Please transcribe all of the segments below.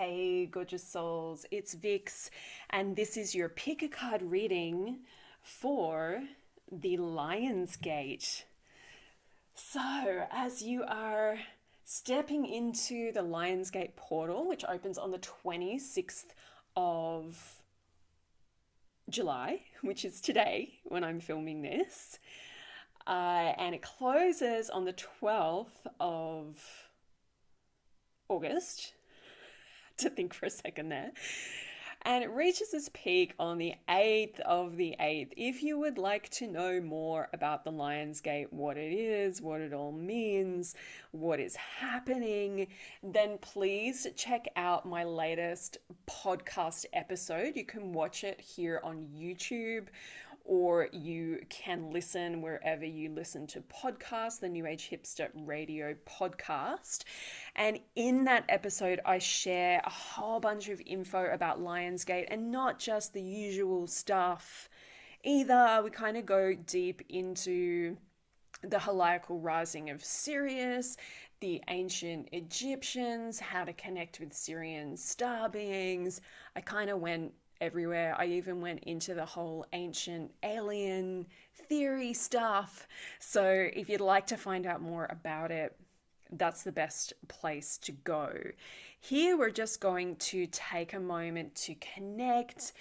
Hey, gorgeous souls, it's Vix, and this is your pick a card reading for the Lionsgate. So, as you are stepping into the Lionsgate portal, which opens on the 26th of July, which is today when I'm filming this, and it closes on the 12th of August, to think for a second there. And it reaches its peak on the 8th of the 8th. If you would like to know more about the Lionsgate, what it is, what it all means, what is happening, then please check out my latest podcast episode. You can watch it here on YouTube, or you can listen wherever you listen to podcasts, the New Age Hipster Radio podcast. And in that episode, I share a whole bunch of info about Lionsgate, and not just the usual stuff either. We kind of go deep into the heliacal rising of Sirius, the ancient Egyptians, how to connect with Sirian star beings. I kind of went everywhere. I even went into the whole ancient alien theory stuff. So if you'd like to find out more about it, that's the best place to go. Here we're just going to take a moment to connect,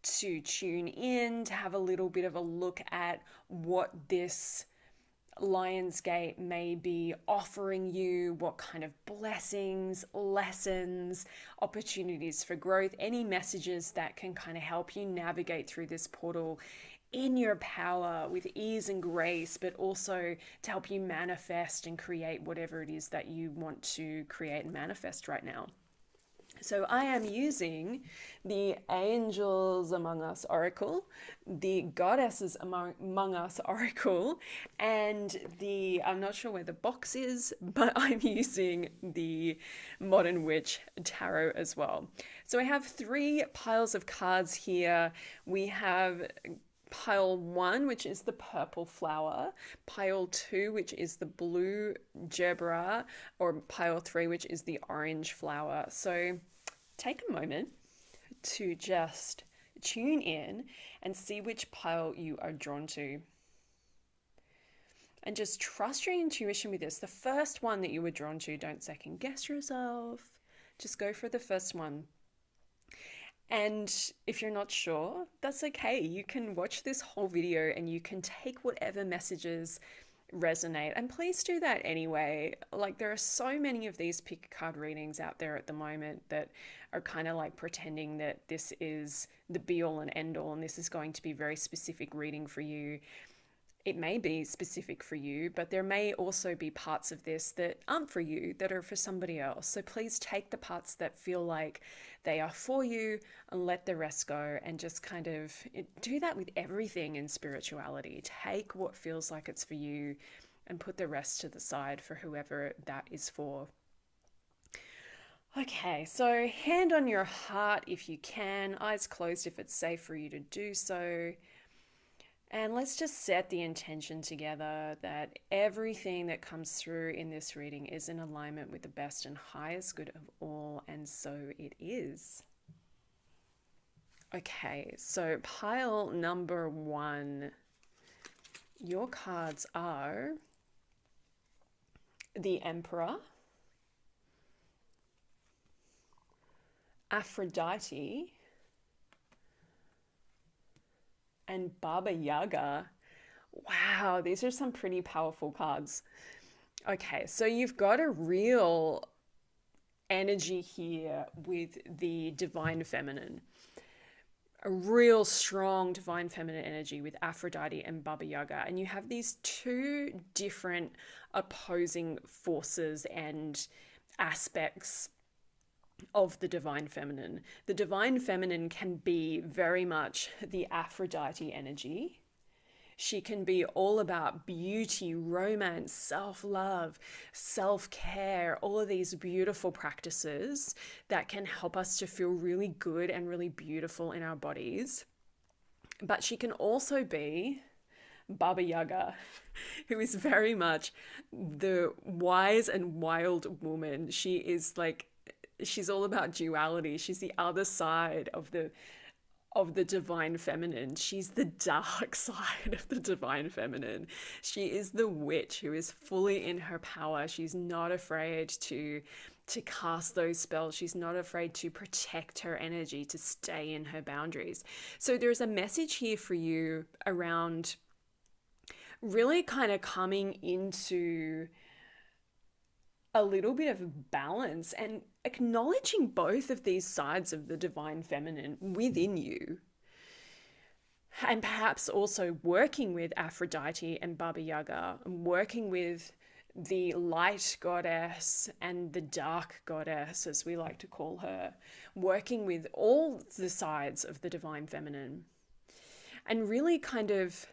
to tune in, to have a little bit of a look at what this Lionsgate may be offering you, what kind of blessings, lessons, opportunities for growth, any messages that can kind of help you navigate through this portal in your power with ease and grace, but also to help you manifest and create whatever it is that you want to create and manifest right now. So I am using the Angels Among Us Oracle, the Goddesses Among Us Oracle, and I'm not sure where the box is, but I'm using the Modern Witch Tarot as well. So I have 3 piles of cards here. We have pile 1, which is the purple flower, pile 2, which is the blue gerbera, or pile 3, which is the orange flower. So take a moment to just tune in and see which pile you are drawn to. And just trust your intuition with this. The first one that you were drawn to, don't second guess yourself. Just go for the first one. And if you're not sure, that's okay. You can watch this whole video and you can take whatever messages resonate. And please do that anyway. Like, there are so many of these pick a card readings out there at the moment that are kind of like pretending that this is the be all and end all and this is going to be very specific reading for you. It may be specific for you, but there may also be parts of this that aren't for you, that are for somebody else. So please take the parts that feel like they are for you and let the rest go, and just kind of do that with everything in spirituality. Take what feels like it's for you and put the rest to the side for whoever that is for. Okay, so hand on your heart if you can, eyes closed if it's safe for you to do so. And let's just set the intention together that everything that comes through in this reading is in alignment with the best and highest good of all, and so it is. Okay, so pile number 1, your cards are the Emperor, Aphrodite, and Baba Yaga. Wow, these are some pretty powerful cards. Okay, so you've got a real energy here with the Divine Feminine. A real strong Divine Feminine energy with Aphrodite and Baba Yaga. And you have these 2 different opposing forces and aspects of the Divine Feminine. The Divine Feminine can be very much the Aphrodite energy. She can be all about beauty, romance, self-love, self-care, all of these beautiful practices that can help us to feel really good and really beautiful in our bodies. But she can also be Baba Yaga, who is very much the wise and wild woman. She is like she's all about duality. She's the other side of the divine feminine. She's the dark side of the divine feminine. She is the witch who is fully in her power. She's not afraid to cast those spells. She's not afraid to protect her energy, to stay in her boundaries. So there's a message here for you around really kind of coming into a little bit of balance and acknowledging both of these sides of the divine feminine within you. And perhaps also working with Aphrodite and Baba Yaga, and working with the light goddess and the dark goddess, as we like to call her, working with all the sides of the divine feminine, and really kind of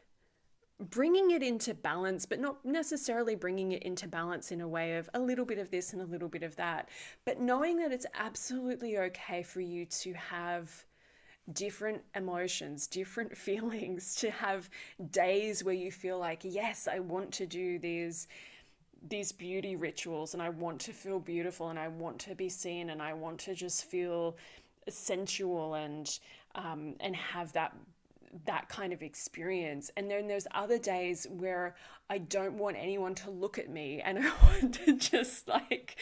bringing it into balance, but not necessarily bringing it into balance in a way of a little bit of this and a little bit of that, but knowing that it's absolutely okay for you to have different emotions, different feelings, to have days where you feel like, yes, I want to do these beauty rituals, and I want to feel beautiful, and I want to be seen, and I want to just feel sensual and have that kind of experience. And then there's other days where I don't want anyone to look at me, and I want to just like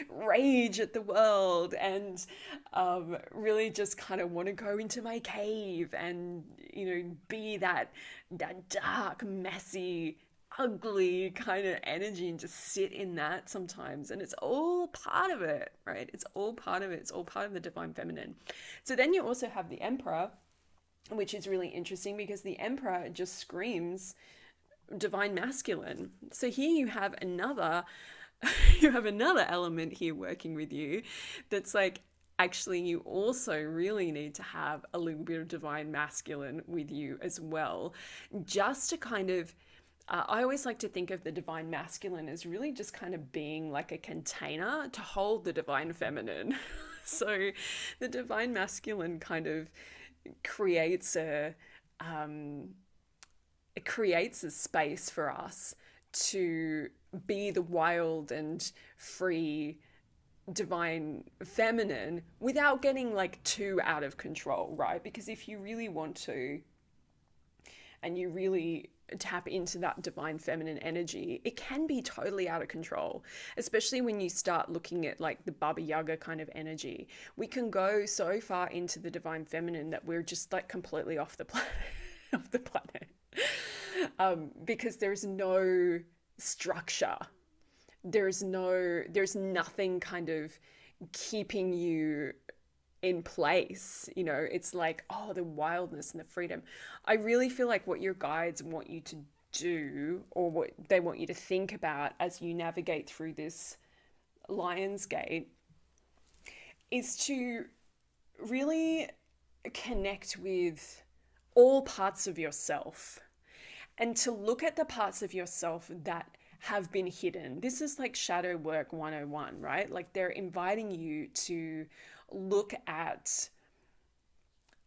rage at the world, and really just kind of want to go into my cave and, you know, be that dark, messy, ugly kind of energy, and just sit in that sometimes. And it's all part of it, right? It's all part of it. It's all part of the divine feminine. So then you also have the Emperor, which is really interesting because the Emperor just screams divine masculine. So here you have another element here working with you that's like, actually you also really need to have a little bit of divine masculine with you as well, just to kind of I always like to think of the divine masculine as really just kind of being like a container to hold the divine feminine. So the divine masculine kind of creates a space for us to be the wild and free divine feminine without getting like too out of control, right? Because if you really want to, and you really tap into that divine feminine energy, it can be totally out of control, especially when you start looking at like the Baba Yaga kind of energy. We can go so far into the divine feminine that we're just like completely off the planet, because there's no structure. There's nothing kind of keeping you in place. You know, it's like, oh, the wildness and the freedom. I really feel like what your guides want you to do, or what they want you to think about as you navigate through this Lion's Gate, is to really connect with all parts of yourself, and to look at the parts of yourself that have been hidden. This is like shadow work 101, right? Like they're inviting you to look at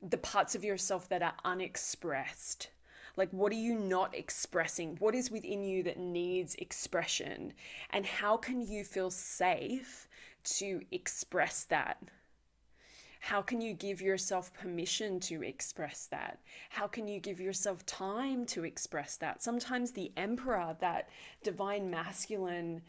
the parts of yourself that are unexpressed. Like, what are you not expressing? What is within you that needs expression? And how can you feel safe to express that? How can you give yourself permission to express that? How can you give yourself time to express that? Sometimes the Emperor, that divine masculine,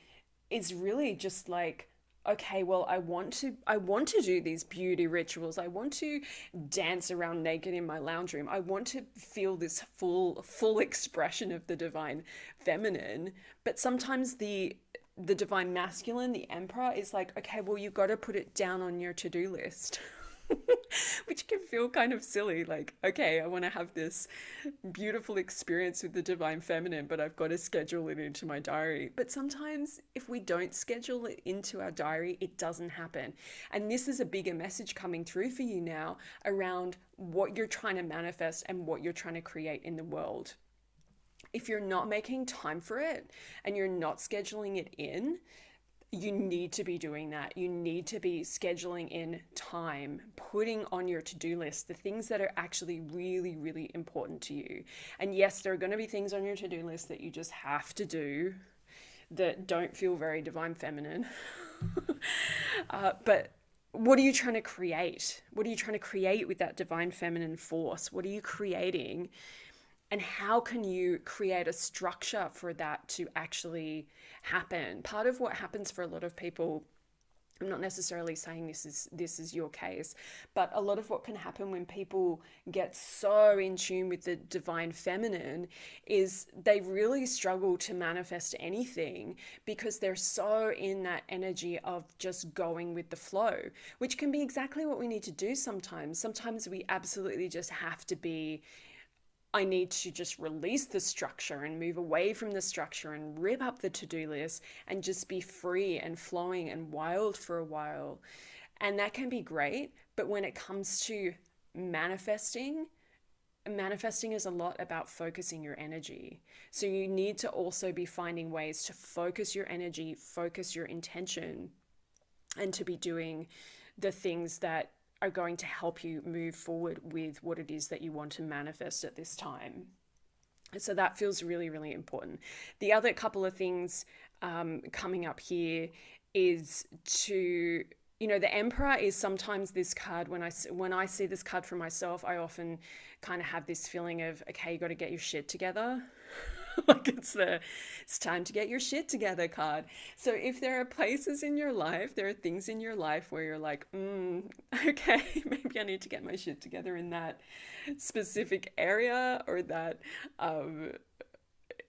is really just like, okay, well, I want to do these beauty rituals. I want to dance around naked in my lounge room. I want to feel this full expression of the divine feminine. But sometimes the divine masculine, the Emperor, is like, okay, well, you've got to put it down on your to-do list. Which can feel kind of silly. Like, okay, I want to have this beautiful experience with the divine feminine, but I've got to schedule it into my diary. But sometimes if we don't schedule it into our diary, it doesn't happen. And this is a bigger message coming through for you now around what you're trying to manifest and what you're trying to create in the world. If you're not making time for it and you're not scheduling it in, you need to be doing that. You need to be scheduling in time, putting on your to-do list the things that are actually really, really important to you. And yes, there are going to be things on your to-do list that you just have to do that don't feel very divine feminine. But what are you trying to create? What are you trying to create with that divine feminine force? What are you creating? And how can you create a structure for that to actually happen? Part of what happens for a lot of people, I'm not necessarily saying this is your case, but a lot of what can happen when people get so in tune with the divine feminine is they really struggle to manifest anything because they're so in that energy of just going with the flow, which can be exactly what we need to do sometimes. Sometimes we absolutely just have to be, I need to just release the structure and move away from the structure and rip up the to-do list and just be free and flowing and wild for a while. And that can be great. But when it comes to manifesting, manifesting is a lot about focusing your energy. So you need to also be finding ways to focus your energy, focus your intention, and to be doing the things that are going to help you move forward with what it is that you want to manifest at this time. So that feels really, really important. The other couple of things coming up here is to, the Emperor is sometimes this card. When I see this card for myself, I often kind of have this feeling of, okay, you got to get your shit together. Like it's time to get your shit together card. So if there are places in your life, there are things in your life where you're like, okay, maybe I need to get my shit together in that specific area, or that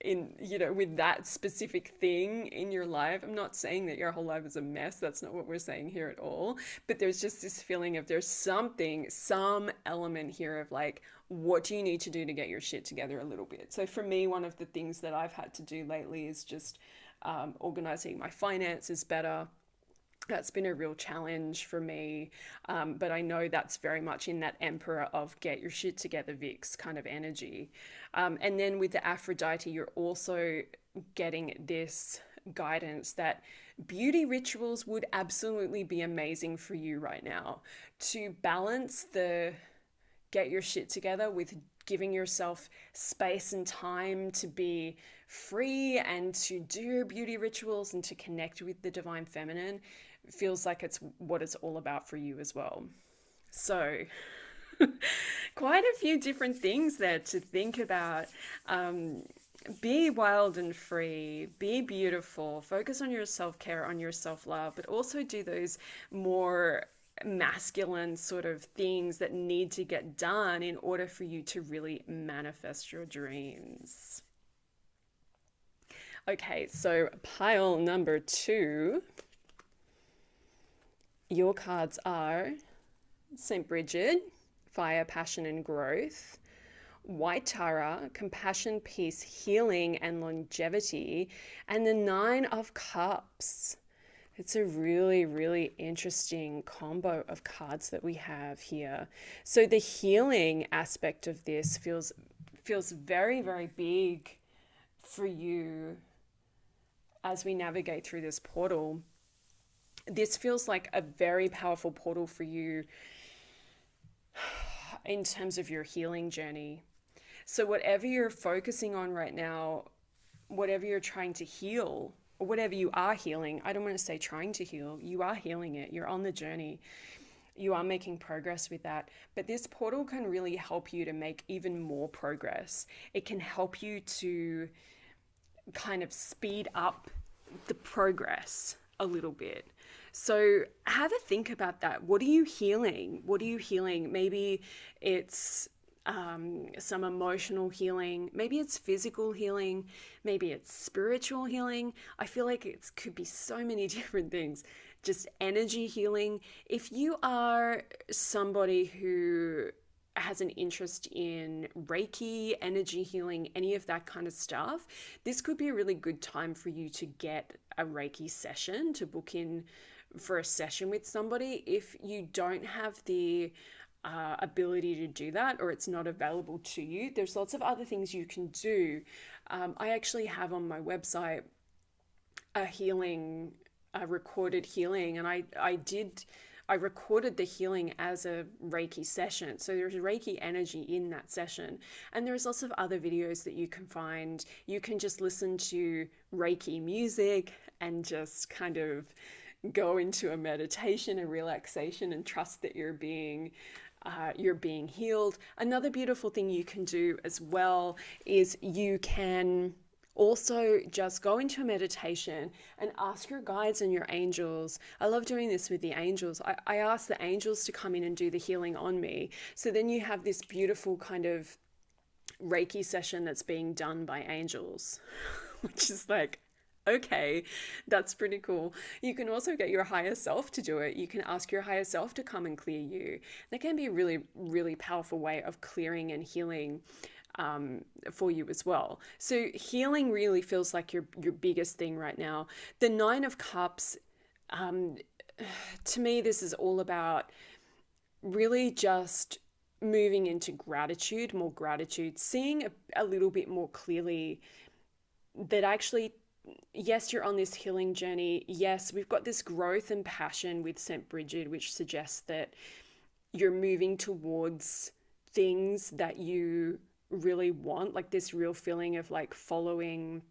with that specific thing in your life. I'm not saying that your whole life is a mess. That's not what we're saying here at all. But there's just this feeling of there's some element here of like, what do you need to do to get your shit together a little bit? So for me, one of the things that I've had to do lately is just organizing my finances better. That's been a real challenge for me. But I know that's very much in that Emperor of get your shit together, Vix kind of energy. And then with the Aphrodite, you're also getting this guidance that beauty rituals would absolutely be amazing for you right now to balance the get your shit together with giving yourself space and time to be free and to do your beauty rituals and to connect with the divine feminine. It feels like it's what it's all about for you as well. So quite a few different things there to think about. Be wild and free, be beautiful, focus on your self-care, on your self-love, but also do those more masculine sort of things that need to get done in order for you to really manifest your dreams. Okay, so pile number 2, your cards are St. Bridget, Fire, Passion and Growth, White Tara, Compassion, Peace, Healing and Longevity, and the 9 of Cups. It's a really, really interesting combo of cards that we have here. So the healing aspect of this feels very, very big for you as we navigate through this portal. This feels like a very powerful portal for you in terms of your healing journey. So whatever you're focusing on right now, whatever you're trying to heal, or whatever you are healing, I don't want to say trying to heal, you are healing it, you're on the journey, you are making progress with that. But this portal can really help you to make even more progress. It can help you to kind of speed up the progress a little bit. So have a think about that. What are you healing? What are you healing? Maybe it's some emotional healing. Maybe it's physical healing. Maybe it's spiritual healing. I feel like it could be so many different things. Just energy healing. If you are somebody who has an interest in Reiki, energy healing, any of that kind of stuff, this could be a really good time for you to get a Reiki session, to book in for a session with somebody. If you don't have the ability to do that, or it's not available to you, there's lots of other things you can do. I actually have on my website a recorded healing, and I recorded the healing as a Reiki session. So there's Reiki energy in that session. And there's lots of other videos that you can find. You can just listen to Reiki music and just kind of go into a meditation, a relaxation, and trust that you're being healed. Another beautiful thing you can do as well is you can also just go into a meditation and ask your guides and your angels. I love doing this with the angels. I ask the angels to come in and do the healing on me. So then you have this beautiful kind of Reiki session that's being done by angels, which is like, okay, that's pretty cool. You can also get your higher self to do it. You can ask your higher self to come and clear you. That can be a really, really powerful way of clearing and healing for you as well. So healing really feels like your biggest thing right now. The Nine of Cups, to me, this is all about really just moving into gratitude, more gratitude, seeing a little bit more clearly that actually, yes, you're on this healing journey. Yes, we've got this growth and passion with St. Bridget, which suggests that you're moving towards things that you really want, like this real feeling of like following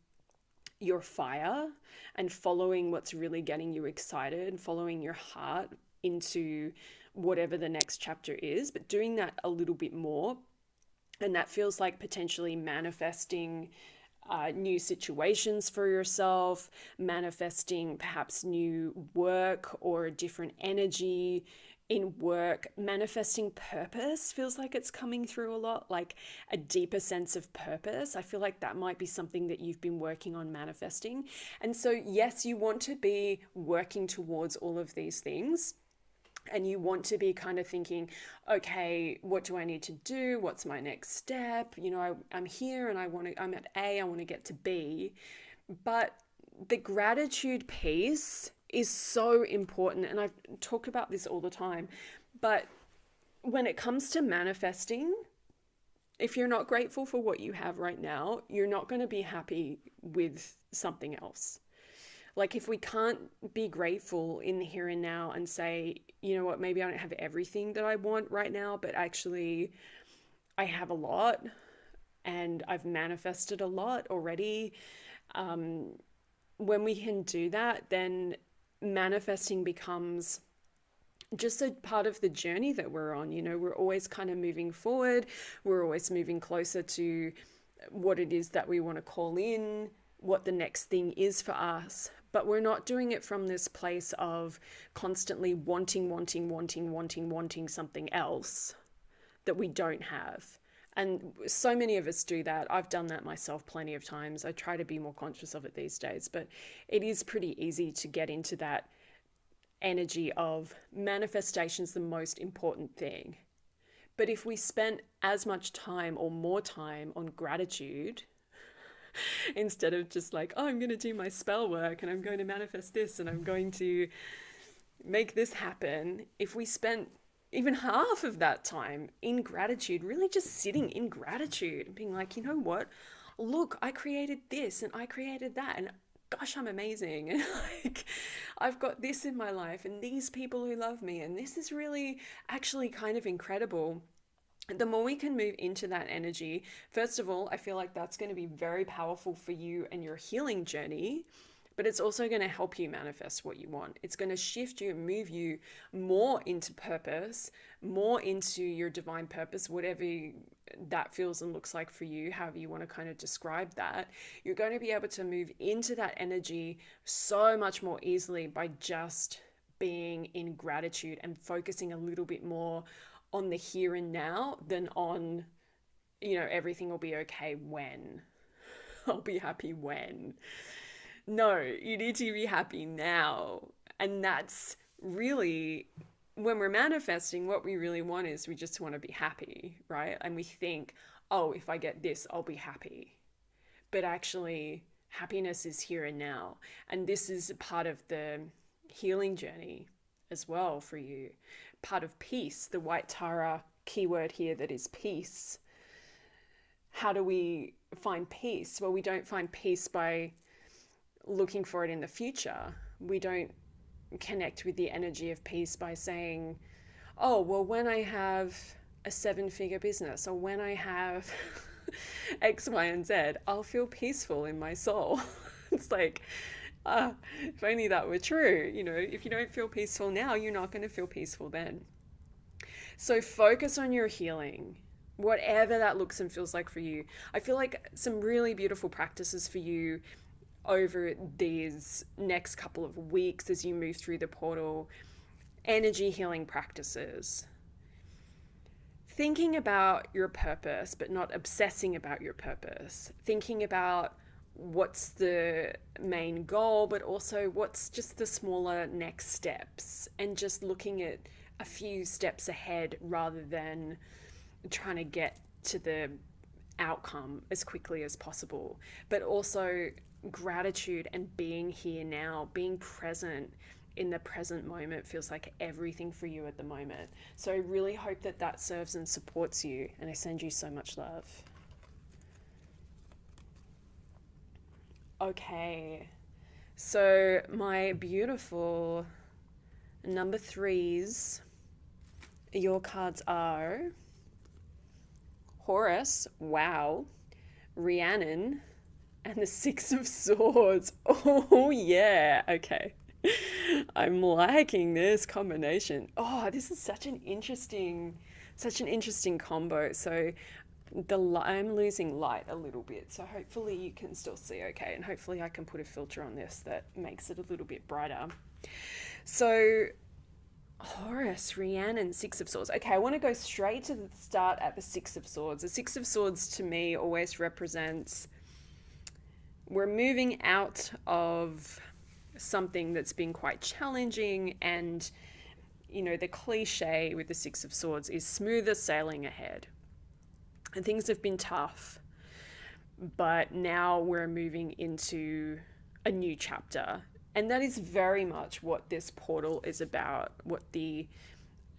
your fire and following what's really getting you excited, following your heart into whatever the next chapter is, but doing that a little bit more. And that feels like potentially manifesting new situations for yourself, manifesting perhaps new work or a different energy in work, manifesting purpose feels like it's coming through a lot, like a deeper sense of purpose. I feel like that might be something that you've been working on manifesting. And so, yes, you want to be working towards all of these things. And you want to be kind of thinking, okay, what do I need to do? What's my next step? You know, I'm here and I'm at A, I want to get to B. But the gratitude piece is so important. And I talk about this all the time. But when it comes to manifesting, if you're not grateful for what you have right now, you're not going to be happy with something else. Like if we can't be grateful in the here and now and say, you know what, maybe I don't have everything that I want right now, but actually I have a lot and I've manifested a lot already. When we can do that, then manifesting becomes just a part of the journey that we're on. You know, we're always kind of moving forward. We're always moving closer to what it is that we want to call in, what the next thing is for us. But we're not doing it from this place of constantly wanting something else that we don't have. And so many of us do that. I've done that myself plenty of times. I try to be more conscious of it these days, but it is pretty easy to get into that energy of manifestation's the most important thing. But if we spent as much time or more time on gratitude, instead of just like, oh, I'm going to do my spell work and I'm going to manifest this and I'm going to make this happen, if we spent even half of that time in gratitude, really just sitting in gratitude and being like, you know what, look, I created this and I created that and gosh, I'm amazing. And like, I've got this in my life and these people who love me and this is really actually kind of incredible. The more we can move into that energy, first of all, I feel like that's going to be very powerful for you and your healing journey, but it's also going to help you manifest what you want. It's going to shift you and move you more into purpose, more into your divine purpose, whatever that feels and looks like for you, however you want to kind of describe that. You're going to be able to move into that energy so much more easily by just being in gratitude and focusing a little bit more on the here and now than on, you know, everything will be okay when. I'll be happy when. No, you need to be happy now. And that's really, when we're manifesting, what we really want is we just want to be happy, right? And we think, oh, if I get this, I'll be happy. But actually, happiness is here and now. And this is part of the healing journey as well for you. Part of peace, the white Tara keyword here that is peace. How do we find peace? Well, we don't find peace by looking for it in the future. We don't connect with the energy of peace by saying, oh, well, when I have a 7-figure business or when I have X, Y, and Z, I'll feel peaceful in my soul. It's like, If only that were true. You know, if you don't feel peaceful now, you're not going to feel peaceful then. So focus on your healing, whatever that looks and feels like for you. I feel like some really beautiful practices for you over these next couple of weeks as you move through the portal: energy healing practices, thinking about your purpose, but not obsessing about your purpose, thinking about what's the main goal, but also what's just the smaller next steps, and just looking at a few steps ahead rather than trying to get to the outcome as quickly as possible. But also gratitude and being here now, being present in the present moment feels like everything for you at the moment. So I really hope that that serves and supports you, and I send you so much love. Okay, so my beautiful number threes, your cards are Horus, wow, Rhiannon, and the Six of Swords. Oh, yeah. Okay. I'm liking this combination. Oh, this is such an interesting combo. So I'm losing light a little bit. So hopefully you can still see okay. And hopefully I can put a filter on this that makes it a little bit brighter. So Horus, Rhiannon, Six of Swords. Okay, I want to go straight to the start at the Six of Swords. The Six of Swords to me always represents we're moving out of something that's been quite challenging, and you know, the cliche with the Six of Swords is smoother sailing ahead. And things have been tough, but now we're moving into a new chapter. And that is very much what this portal is about, what the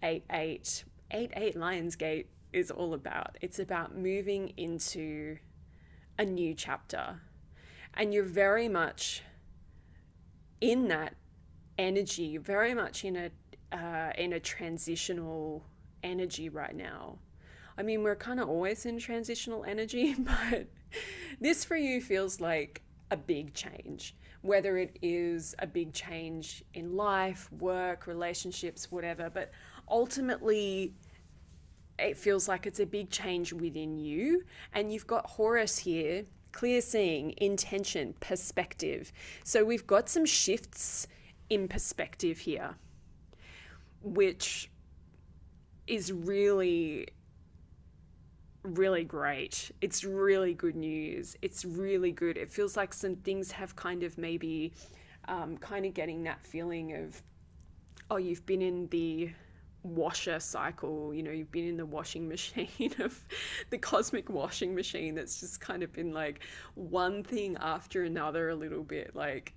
8-8 Lionsgate is all about. It's about moving into a new chapter. And you're very much in that energy, very much in a transitional energy right now. I mean, we're kind of always in transitional energy, but this for you feels like a big change, whether it is a big change in life, work, relationships, whatever. But ultimately, it feels like it's a big change within you. And you've got Horus here, clear seeing, intention, perspective. So we've got some shifts in perspective here, which is really, really great. It's really good news. It's really good. It feels like some things have kind of maybe kind of getting that feeling of, oh, you've been in the washer cycle, you know, you've been in the washing machine of the cosmic washing machine that's just kind of been like one thing after another a little bit, like,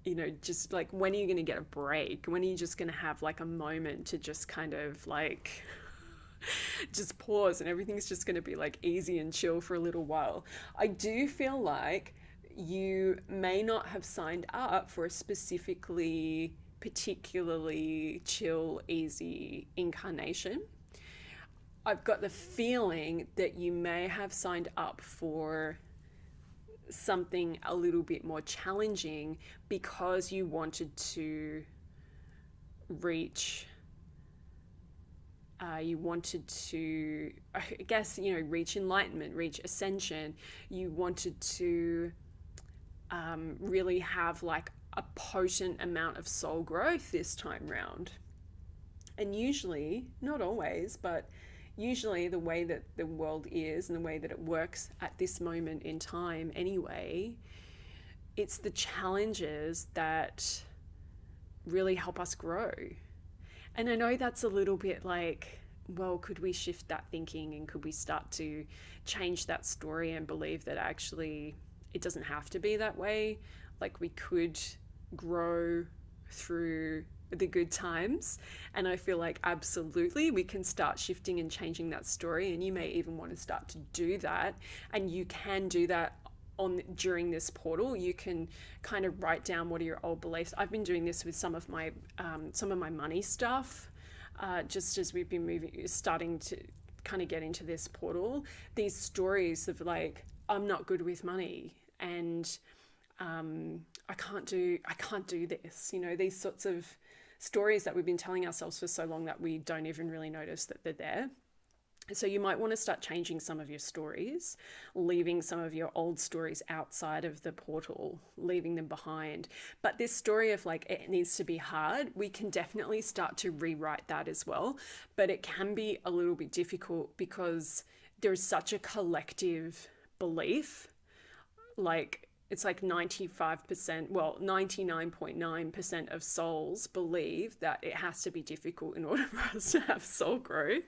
you know, just like, when are you going to get a break? When are you just going to have like a moment to just kind of like just pause, and everything's just going to be like easy and chill for a little while? I do feel like you may not have signed up for a particularly chill, easy incarnation. I've got the feeling that you may have signed up for something a little bit more challenging because you wanted to reach I guess, you know, reach enlightenment, reach ascension. You wanted to really have like a potent amount of soul growth this time round. And usually, not always, but usually the way that the world is and the way that it works at this moment in time anyway, it's the challenges that really help us grow. And I know that's a little bit like, well, could we shift that thinking, and could we start to change that story and believe that actually it doesn't have to be that way? Like, we could grow through the good times. And I feel like absolutely we can start shifting and changing that story. And you may even want to start to do that. And you can do that during this portal. You can kind of write down what are your old beliefs. I've been doing this with some of my money stuff, just as we've been starting to kind of get into this portal. These stories of like, I'm not good with money, and I can't do this. You know, these sorts of stories that we've been telling ourselves for so long that we don't even really notice that they're there. So you might want to start changing some of your stories, leaving some of your old stories outside of the portal, leaving them behind. But this story of like it needs to be hard, we can definitely start to rewrite that as well. But it can be a little bit difficult because there's such a collective belief, like it's like 95%, well, 99.9% of souls believe that it has to be difficult in order for us to have soul growth.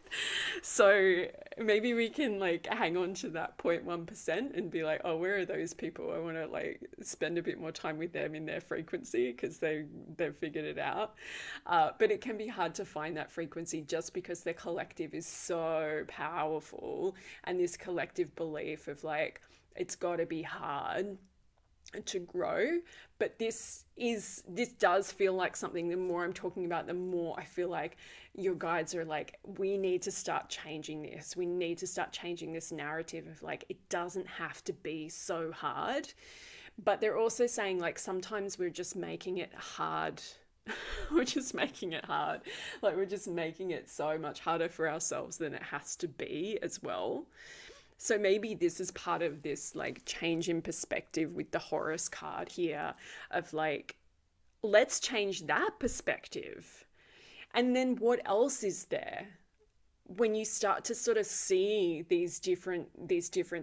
So maybe we can like hang on to that 0.1% and be like, oh, where are those people? I want to like spend a bit more time with them in their frequency because they've figured it out. But it can be hard to find that frequency just because the collective is so powerful, and this collective belief of like, it's got to be hard to grow. But this does feel like something, the more I'm talking about, the more I feel like your guides are like, we need to start changing this. We need to start changing this narrative of like, it doesn't have to be so hard. But they're also saying like, sometimes we're just making it hard. We're just making it hard. Like, we're just making it so much harder for ourselves than it has to be as well. So maybe this is part of this like change in perspective with the Horus card here of like, let's change that perspective. And then what else is there? When you start to sort of see these different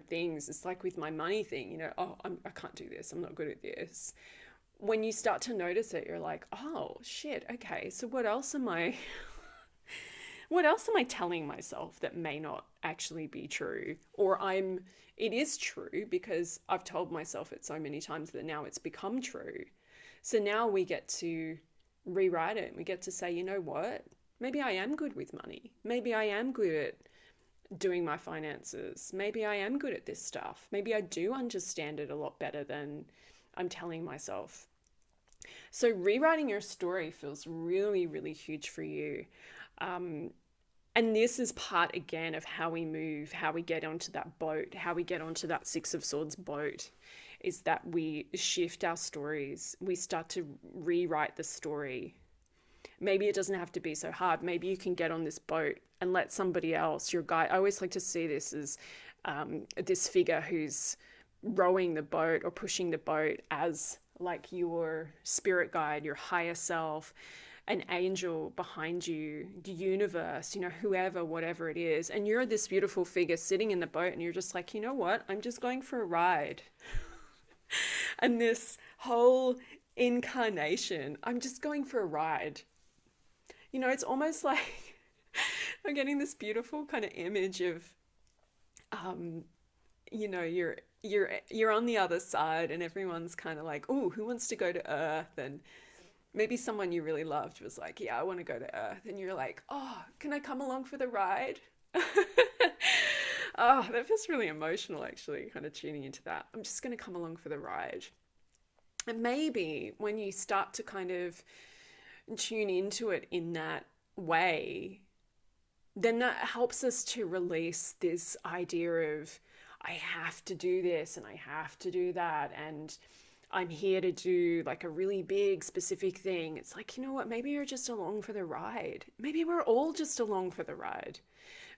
things, it's like with my money thing, you know, oh, I can't do this. I'm not good at this. When you start to notice it, you're like, oh shit, okay, so what else am I telling myself that may not actually be true? Or it is true because I've told myself it so many times that now it's become true. So now we get to rewrite it. We get to say, you know what? Maybe I am good with money. Maybe I am good at doing my finances. Maybe I am good at this stuff. Maybe I do understand it a lot better than I'm telling myself. So rewriting your story feels really, really huge for you. And this is part, again, of how we move, how we get onto that boat, how we get onto that Six of Swords boat, is that we shift our stories. We start to rewrite the story. Maybe it doesn't have to be so hard. Maybe you can get on this boat and let somebody else, your guide. I always like to see this as this figure who's rowing the boat or pushing the boat as like your spirit guide, your higher self, an angel behind you, the universe, you know, whoever, whatever it is. And you're this beautiful figure sitting in the boat and you're just like, you know what? I'm just going for a ride. And this whole incarnation, I'm just going for a ride. You know, it's almost like I'm getting this beautiful kind of image of, you know, you're on the other side and everyone's kind of like, oh, who wants to go to Earth? And maybe someone you really loved was like, yeah, I want to go to Earth. And you're like, oh, can I come along for the ride? Oh, that feels really emotional, actually, kind of tuning into that. I'm just going to come along for the ride. And maybe when you start to kind of tune into it in that way, then that helps us to release this idea of, I have to do this and I have to do that, and I'm here to do like a really big specific thing. It's like, you know what? Maybe you're just along for the ride. Maybe we're all just along for the ride.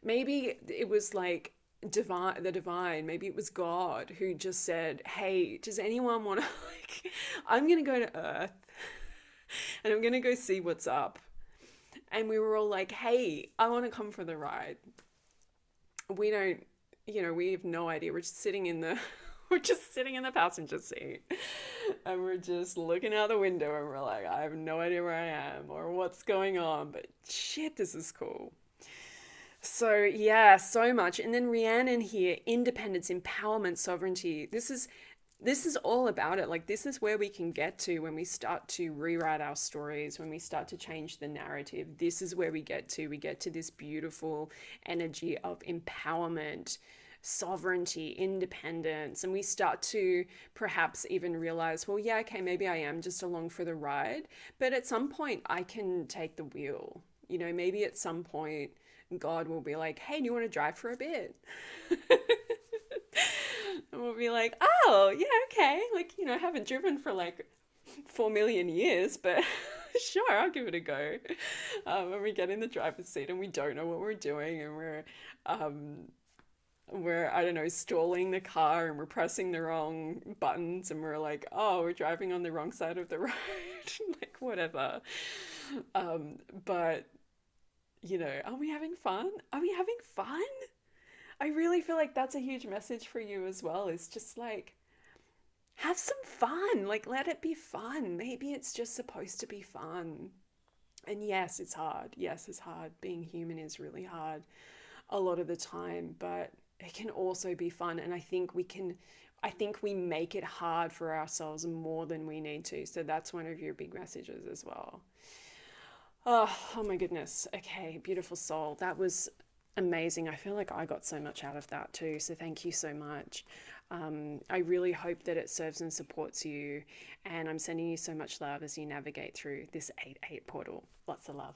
Maybe it was like the divine, maybe it was God who just said, hey, does anyone want to like, I'm going to go to Earth and I'm going to go see what's up. And we were all like, hey, I want to come for the ride. We don't, you know, we have no idea. We're just sitting in the passenger seat and we're just looking out the window and we're like, I have no idea where I am or what's going on, but shit, this is cool. So yeah, so much. And then Rhiannon here, independence, empowerment, sovereignty. This is all about it. Like, this is where we can get to when we start to rewrite our stories, when we start to change the narrative. This is where we get to. We get to this beautiful energy of empowerment, sovereignty, independence, and we start to perhaps even realize, well, yeah, okay, maybe I am just along for the ride, but at some point I can take the wheel. You know, maybe at some point God will be like, hey, do you want to drive for a bit? And we'll be like, oh, yeah, okay. Like, I haven't driven for like 4 million years, but sure, I'll give it a go. And we get in the driver's seat and we don't know what we're doing, and um, I don't know, stalling the car and we're pressing the wrong buttons, and we're like, oh, we're driving on the wrong side of the road, like whatever. But, are we having fun? Are we having fun? I really feel like that's a huge message for you as well. Is just like, have some fun. Like, let it be fun. Maybe it's just supposed to be fun. And yes, it's hard. Yes, it's hard. Being human is really hard a lot of the time, but it can also be fun. And I think we make it hard for ourselves more than we need to. So that's one of your big messages as well. Oh my goodness. Okay, beautiful soul. That was amazing. I feel like I got so much out of that too. So thank you so much. I really hope that it serves and supports you. And I'm sending you so much love as you navigate through this 8-8 portal. Lots of love.